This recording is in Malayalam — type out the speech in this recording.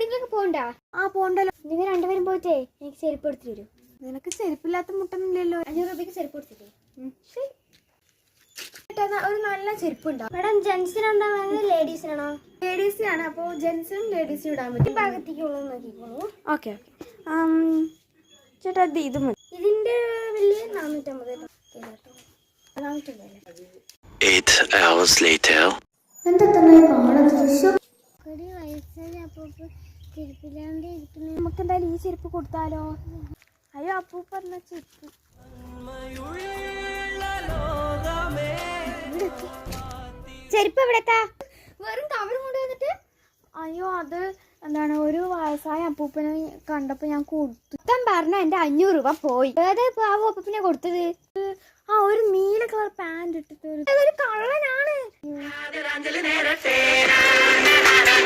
എവിടെയെങ്കിലും പോണ്ടാ? ആ പോണ്ടല്ലോ. നിങ്ങൾ രണ്ടുപേരും പോയിട്ടേ എനിക്ക് ചെരുപ്പ് എടുത്തിട്ട് വരും. നിനക്ക് ചെരുപ്പില്ലാത്ത മുട്ടൊന്നുമില്ലല്ലോ. 500 രൂപയ്ക്ക് ചെരുപ്പ് എടുത്തിട്ടേ. ശരി, ഒരു നല്ല ചെരുപ്പുണ്ടാവും. മേഡം ജെൻസിനാണോ ലേഡീസിനാണോ? ലേഡീസിനാണ്. അപ്പോൾ ജെൻസിനും ലേഡീസിനും ഇടാൻ പറ്റും. ഭാഗത്തേക്കുള്ളൂ നോക്കിക്കോളൂ. Okay okay. ചേട്ടാ ഇത് മതി. ഇതിന്റെ വലിയ 450 കേട്ടോ. 8 hours later. നമുക്ക് എന്തായാലും ഈ ചെരുപ്പ് കൊടുത്താലോ? അയ്യോ അപ്പൂപ്പ പറഞ്ഞ ചെരുപ്പ്. ചെരുപ്പ് എവിടെത്താ? വെറും കവർ കൊണ്ട് വന്നിട്ട്. അയ്യോ അത് എന്താണ്, ഒരു വയസ്സായ അപ്പൂപ്പനെ കണ്ടപ്പോ ഞാൻ കൊടുത്തു. പറഞ്ഞ എന്റെ 500 രൂപ പോയി. ഏത് പാവ അപ്പൂപ്പനെ കൊടുത്തത്? ആ ഒരു നീല കളർ പാന്റ് ഇട്ടിട്ട് കള്ളനാണ്.